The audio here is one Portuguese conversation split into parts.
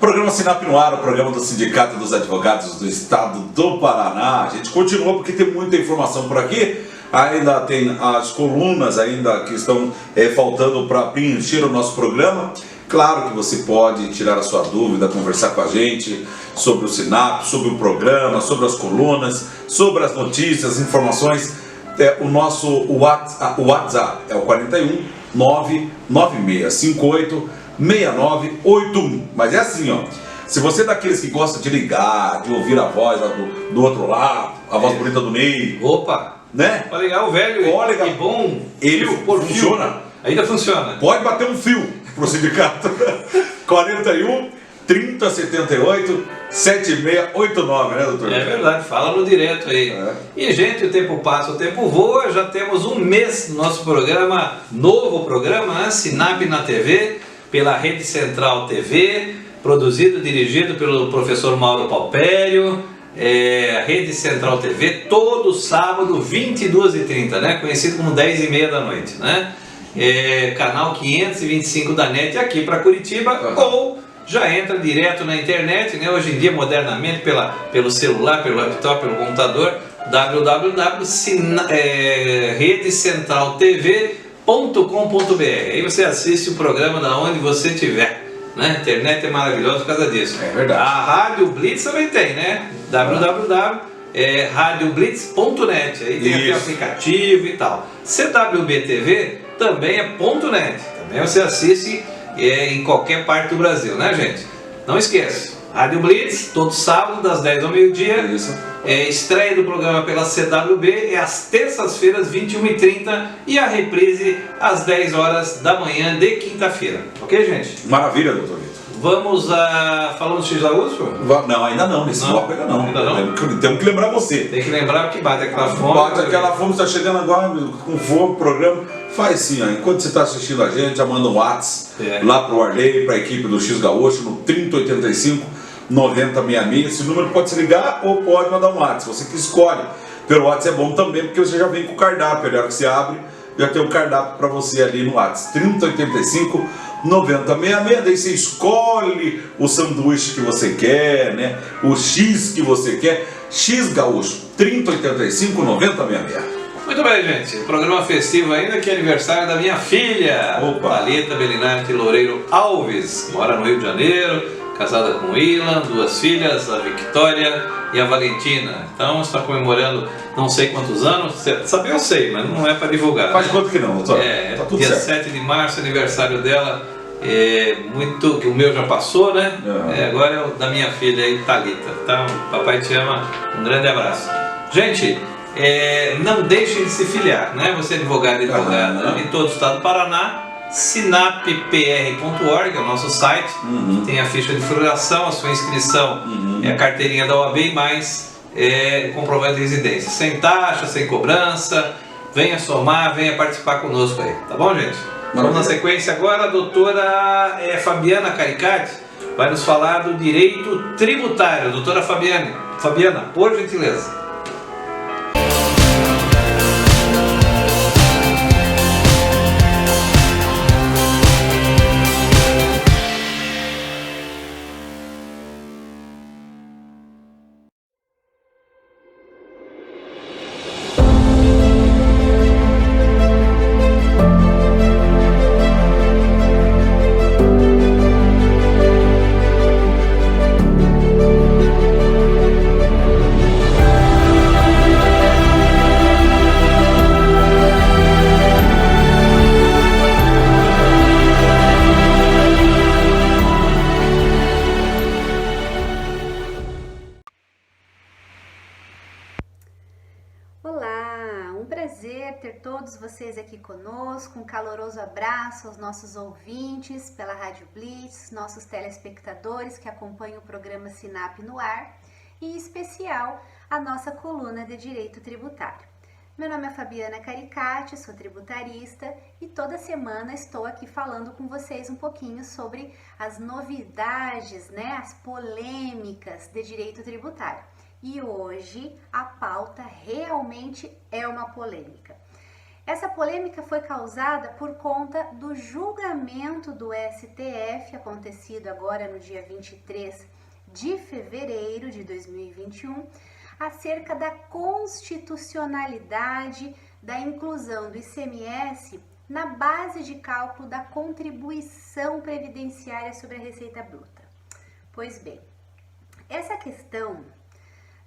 Programa Sinap no ar, o programa do Sindicato dos Advogados do Estado do Paraná. A gente continua porque tem muita informação por aqui. Ainda tem as colunas ainda que estão faltando para preencher o nosso programa. Claro que você pode tirar a sua dúvida, conversar com a gente sobre o Sinap, sobre o programa, sobre as colunas, sobre as notícias, as informações. O nosso WhatsApp é o 41 99658 6981. Mas é assim, ó. Se você é daqueles que gosta de ligar, de ouvir a voz lá do outro lado, a voz bonita do Ney. Opa! Né? Olha legal, velho. Olha, e bom. Ele por funciona. Fio. Ainda funciona. Pode bater um fio pro sindicato. 41 3078 7689, né, doutor? É verdade, fala no direto aí. E, gente, o tempo passa, o tempo voa. Já temos um mês no nosso programa, novo programa, né? Sinap na TV, pela Rede Central TV, produzido e dirigido pelo professor Mauro Palpério. Rede Central TV, todo sábado, 22h30, né? Conhecido como 10h30 da noite, né? Canal 525 da NET aqui para Curitiba, ou já entra direto na internet, né? Hoje em dia, modernamente, pelo celular, pelo laptop, pelo computador, www.redecentraltv.com.br. Aí você assiste o programa da onde você estiver. Né? A internet é maravilhosa por causa disso. É verdade. A Rádio Blitz também tem, né? www.radioblitz.net. Aí tem até aplicativo e tal. CWB TV também é .net. Também você assiste em qualquer parte do Brasil, né, gente? Não esqueça. Rádio Blitz, todo sábado, das 10 ao meio-dia. Isso. Estreia do programa pela CWB às terças-feiras, 21h30, e a reprise às 10 horas da manhã de quinta-feira. Ok, gente? Maravilha, doutor Vitor. Vamos falando do X da USP? Não, ainda não, nesse bloco ainda não. Temos que lembrar você. Tem que lembrar que bate aquela fome. Bate aquela fome, está chegando agora com fome, programa. Faz sim, ó. Enquanto você está assistindo a gente, já manda um WhatsApp lá pro Arley, para a equipe do X Gaúcho, no 3085 9066. Esse número pode se ligar ou pode mandar um WhatsApp. Você que escolhe. Pelo WhatsApp é bom também, porque você já vem com o cardápio. Na hora que você abre, já tem um cardápio para você ali no WhatsApp. 3085 9066. Daí você escolhe o sanduíche que você quer, né? O X que você quer. X Gaúcho 3085 9066. Muito bem, gente. Programa festivo ainda, que é aniversário da minha filha. Opa. Thalita Belinati Loureiro Alves. Mora no Rio de Janeiro, casada com o Ilan, 2 filhas, a Victoria e a Valentina. Então está comemorando não sei quantos anos. Saber eu sei, mas não é para divulgar. Faz quanto que não, doutor? Tá tudo dia certo. 7 de março, aniversário dela. Que o meu já passou, né? Agora é o da minha filha aí, Thalita. Então, papai te ama. Um grande abraço. Gente, não deixem de se filiar, né? Você é advogado e advogada em todo o estado do Paraná. Sinappr.org é o nosso site. Tem a ficha de filiação, a sua inscrição, a carteirinha da OAB e mais comprovante de residência. Sem taxa, sem cobrança. Venha somar, venha participar conosco aí. Tá bom, gente? Vamos na sequência agora. A doutora Fabiana Caricati vai nos falar do direito tributário. Doutora Fabiana, por gentileza. Vocês aqui conosco, um caloroso abraço aos nossos ouvintes pela Rádio Blitz, nossos telespectadores que acompanham o programa Sinap no ar e em especial a nossa coluna de Direito Tributário. Meu nome é Fabiana Caricati, sou tributarista e toda semana estou aqui falando com vocês um pouquinho sobre as novidades, né, as polêmicas de direito tributário. E hoje a pauta realmente é uma polêmica. Essa polêmica foi causada por conta do julgamento do STF, acontecido agora no dia 23 de fevereiro de 2021, acerca da constitucionalidade da inclusão do ICMS na base de cálculo da contribuição previdenciária sobre a receita bruta. Pois bem, essa questão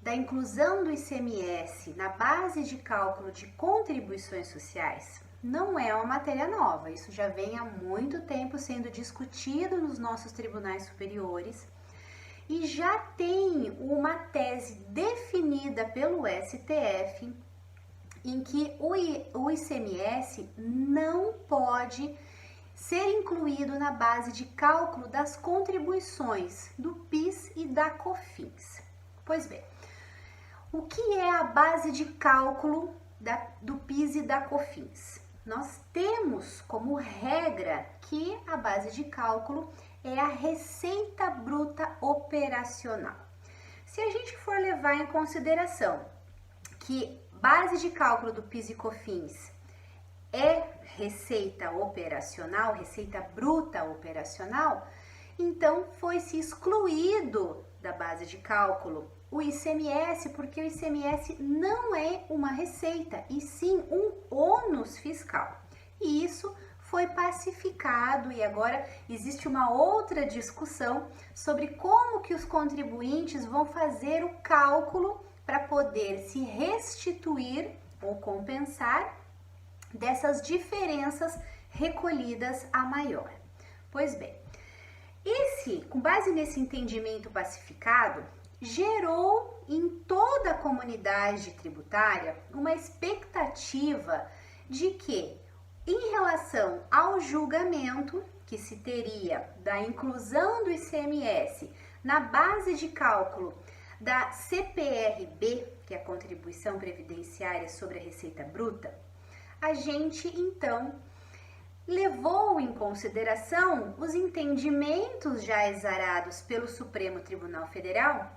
da inclusão do ICMS na base de cálculo de contribuições sociais não é uma matéria nova. Isso já vem há muito tempo sendo discutido nos nossos tribunais superiores e já tem uma tese definida pelo STF em que o ICMS não pode ser incluído na base de cálculo das contribuições do PIS e da COFINS. Pois bem, o que é a base de cálculo do PIS e da COFINS? Nós temos como regra que a base de cálculo é a receita bruta operacional. Se a gente for levar em consideração que base de cálculo do PIS e COFINS é receita operacional, receita bruta operacional, então foi-se excluído da base de cálculo o ICMS, porque o ICMS não é uma receita, e sim um ônus fiscal. E isso foi pacificado e agora existe uma outra discussão sobre como que os contribuintes vão fazer o cálculo para poder se restituir ou compensar dessas diferenças recolhidas a maior. Pois bem, com base nesse entendimento pacificado, gerou em toda a comunidade tributária uma expectativa de que, em relação ao julgamento que se teria da inclusão do ICMS na base de cálculo da CPRB, que é a Contribuição Previdenciária sobre a Receita Bruta, a gente então levou em consideração os entendimentos já exarados pelo Supremo Tribunal Federal,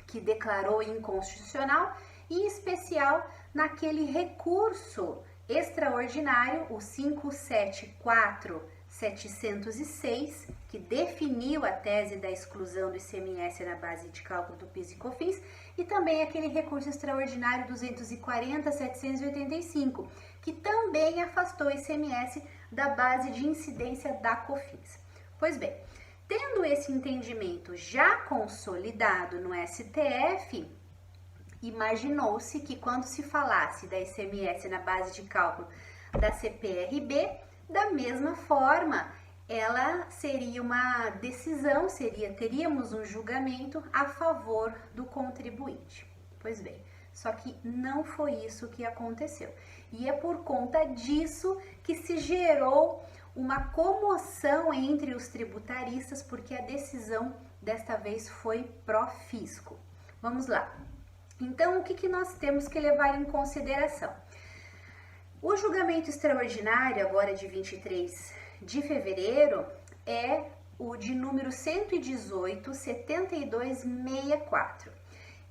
que declarou inconstitucional, em especial naquele recurso extraordinário, o 574.706, que definiu a tese da exclusão do ICMS na base de cálculo do PIS e COFINS, e também aquele recurso extraordinário 240.785, que também afastou o ICMS da base de incidência da COFINS. Pois bem, tendo esse entendimento já consolidado no STF, imaginou-se que quando se falasse da ICMS na base de cálculo da CPRB, da mesma forma, ela seria uma decisão, teríamos um julgamento a favor do contribuinte. Pois bem, só que não foi isso que aconteceu. E é por conta disso que se gerou uma comoção entre os tributaristas, porque a decisão desta vez foi pró-fisco. Vamos lá. Então, o que nós temos que levar em consideração? O julgamento extraordinário, agora de 23 de fevereiro, é o de número 118.7264.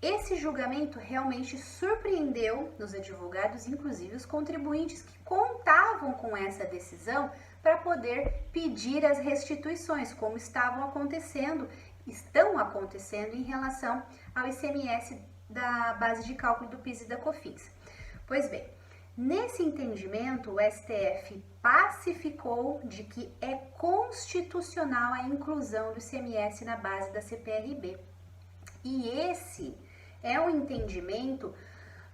Esse julgamento realmente surpreendeu os advogados, inclusive os contribuintes que contavam com essa decisão para poder pedir as restituições, como estão acontecendo em relação ao ICMS da base de cálculo do PIS e da COFINS. Pois bem, nesse entendimento, o STF pacificou de que é constitucional a inclusão do ICMS na base da CPRB. E esse é um entendimento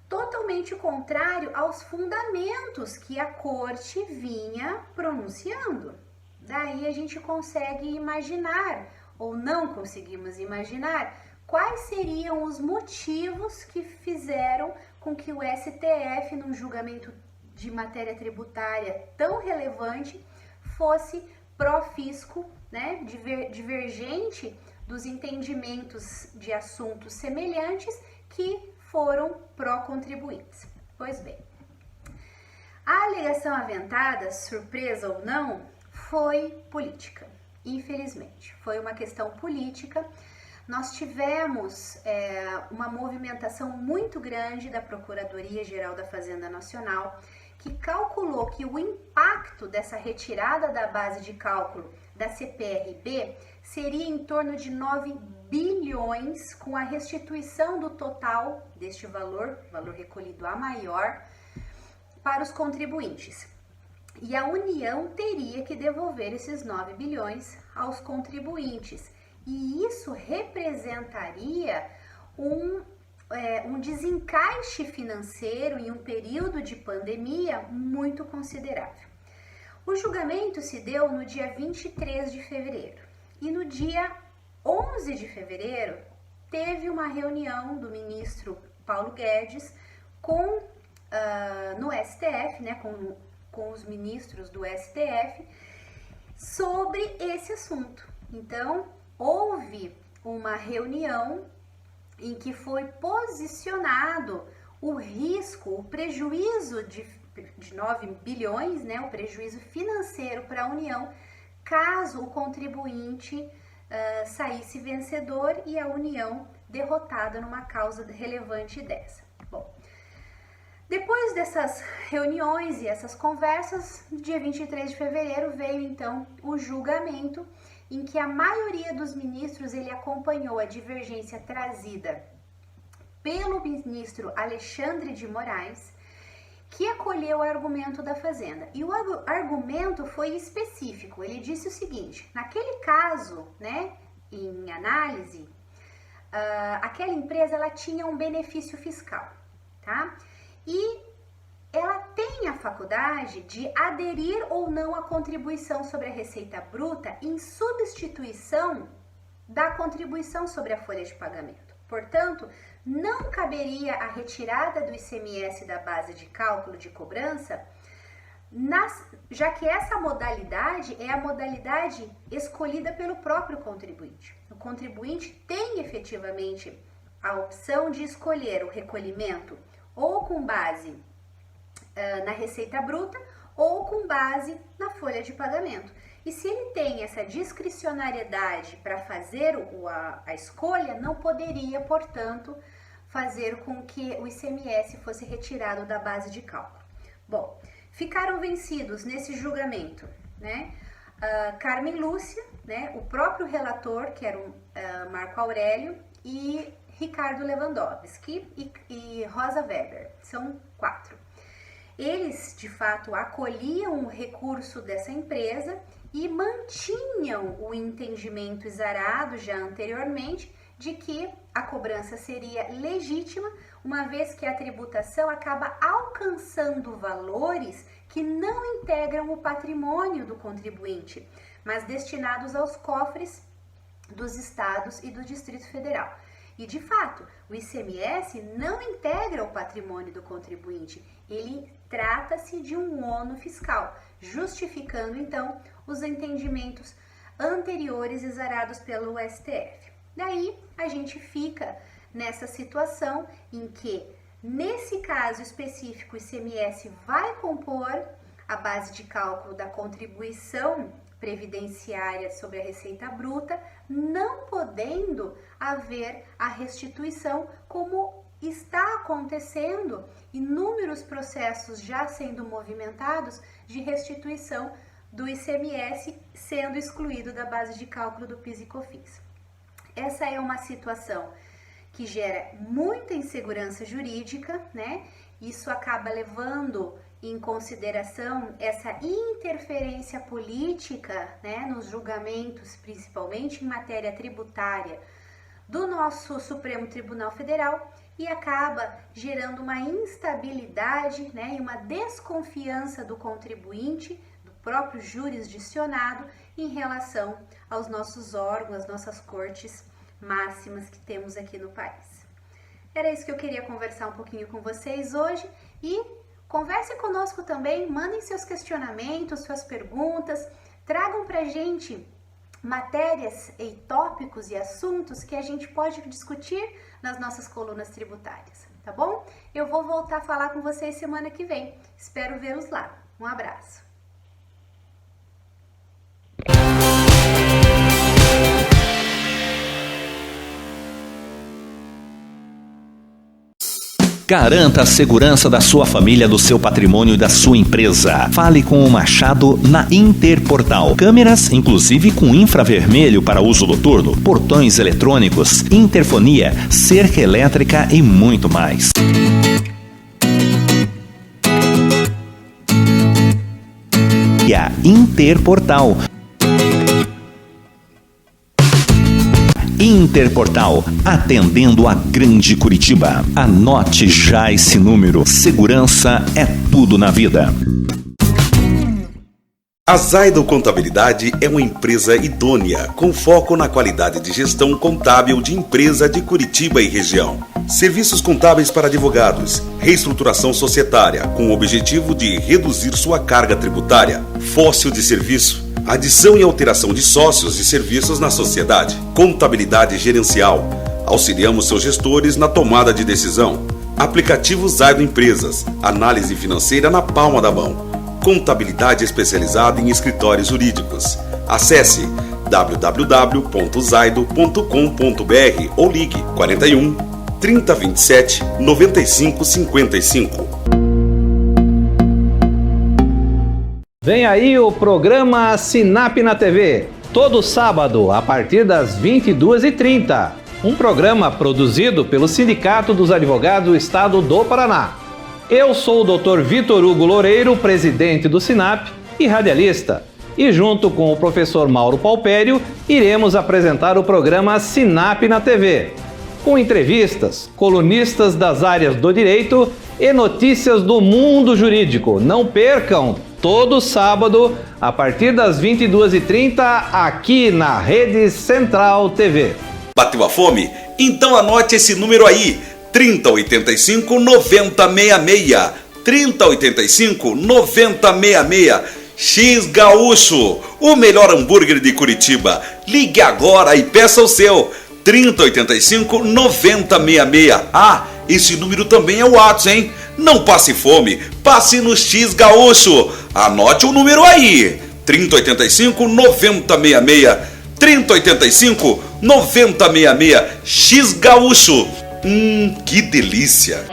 totalmente contrário aos fundamentos que a Corte vinha pronunciando. Daí a gente consegue imaginar, ou não conseguimos imaginar, quais seriam os motivos que fizeram com que o STF, num julgamento de matéria tributária tão relevante, fosse pró-fisco, né, divergente dos entendimentos de assuntos semelhantes que foram pró-contribuintes. Pois bem, a alegação aventada, surpresa ou não, foi política, infelizmente. Foi uma questão política. Nós tivemos uma movimentação muito grande da Procuradoria-Geral da Fazenda Nacional, que calculou que o impacto dessa retirada da base de cálculo da CPRB seria em torno de 9 bilhões, com a restituição do total deste valor recolhido a maior, para os contribuintes. E a União teria que devolver esses 9 bilhões aos contribuintes. E isso representaria um desencaixe financeiro em um período de pandemia muito considerável. O julgamento se deu no dia 23 de fevereiro e no dia 11 de fevereiro teve uma reunião do ministro Paulo Guedes no STF, né, com os ministros do STF sobre esse assunto. Então, houve uma reunião em que foi posicionado o risco, o prejuízo de 9 bilhões, né, o prejuízo financeiro para a União, caso o contribuinte saísse vencedor e a União derrotada numa causa relevante dessa. Bom, depois dessas reuniões e essas conversas, no dia 23 de fevereiro veio então o julgamento, em que a maioria dos ministros ele acompanhou a divergência trazida pelo ministro Alexandre de Moraes, que acolheu o argumento da Fazenda. E o argumento foi específico. Ele disse o seguinte: naquele caso, né, em análise, aquela empresa ela tinha um benefício fiscal, tá? E ela tem a faculdade de aderir ou não à contribuição sobre a receita bruta em substituição da contribuição sobre a folha de pagamento. Portanto, não caberia a retirada do ICMS da base de cálculo de cobrança, já que essa modalidade é a modalidade escolhida pelo próprio contribuinte. O contribuinte tem efetivamente a opção de escolher o recolhimento ou com base na receita bruta ou com base na folha de pagamento. E se ele tem essa discricionariedade para fazer a escolha, não poderia, portanto, fazer com que o ICMS fosse retirado da base de cálculo. Bom, ficaram vencidos nesse julgamento, né, Carmen Lúcia, né, o próprio relator, que era o Marco Aurélio, e Ricardo Lewandowski e Rosa Weber, são 4. Eles, de fato, acolhiam o recurso dessa empresa e mantinham o entendimento exarado já anteriormente de que a cobrança seria legítima, uma vez que a tributação acaba alcançando valores que não integram o patrimônio do contribuinte, mas destinados aos cofres dos estados e do Distrito Federal. E, de fato, o ICMS não integra o patrimônio do contribuinte, ele trata-se de um ônus fiscal, justificando, então, os entendimentos anteriores exarados pelo STF. Daí, a gente fica nessa situação em que, nesse caso específico, o ICMS vai compor a base de cálculo da contribuição previdenciária sobre a receita bruta, não podendo haver a restituição, como está acontecendo inúmeros processos já sendo movimentados de restituição do ICMS sendo excluído da base de cálculo do PIS e COFINS. Essa é uma situação que gera muita insegurança jurídica, né? Isso acaba levando em consideração essa interferência política, né, nos julgamentos, principalmente em matéria tributária, do nosso Supremo Tribunal Federal, e acaba gerando uma instabilidade, né, e uma desconfiança do contribuinte, do próprio jurisdicionado, em relação aos nossos órgãos, às nossas cortes máximas que temos aqui no país. Era isso que eu queria conversar um pouquinho com vocês hoje, e converse conosco também, mandem seus questionamentos, suas perguntas, tragam pra gente matérias e tópicos e assuntos que a gente pode discutir nas nossas colunas tributárias, tá bom? Eu vou voltar a falar com vocês semana que vem. Espero vê-los lá. Um abraço. Garanta a segurança da sua família, do seu patrimônio e da sua empresa. Fale com o Machado na Interportal. Câmeras, inclusive com infravermelho para uso noturno, portões eletrônicos, interfonia, cerca elétrica e muito mais. E a Interportal. Interportal, atendendo a grande Curitiba. Anote já esse número. Segurança é tudo na vida. A Zaido Contabilidade é uma empresa idônea, com foco na qualidade de gestão contábil de empresa de Curitiba e região. Serviços contábeis para advogados, reestruturação societária, com o objetivo de reduzir sua carga tributária, fóssil de serviço, adição e alteração de sócios e serviços na sociedade, contabilidade gerencial. Auxiliamos seus gestores na tomada de decisão. Aplicativo Zaido Empresas, análise financeira na palma da mão. Contabilidade especializada em escritórios jurídicos. Acesse www.zaido.com.br ou ligue 41 3027 9555. Vem aí o programa Sinap na TV, todo sábado a partir das 22h30. Um programa produzido pelo Sindicato dos Advogados do Estado do Paraná. Eu sou o Dr. Vitor Hugo Loureiro, presidente do Sinap e radialista. E junto com o professor Mauro Palpério, iremos apresentar o programa Sinap na TV, com entrevistas, colunistas das áreas do direito e notícias do mundo jurídico. Não percam, todo sábado, a partir das 22h30, aqui na Rede Central TV. Bateu a fome? Então anote esse número aí, 3085 9066. 3085 9066. X Gaúcho, o melhor hambúrguer de Curitiba. Ligue agora e peça o seu. 3085 9066. Ah, esse número também é o WhatsApp, hein? Não passe fome, passe no X Gaúcho. Anote o número aí, 3085 9066. 3085 9066. X Gaúcho. Que delícia!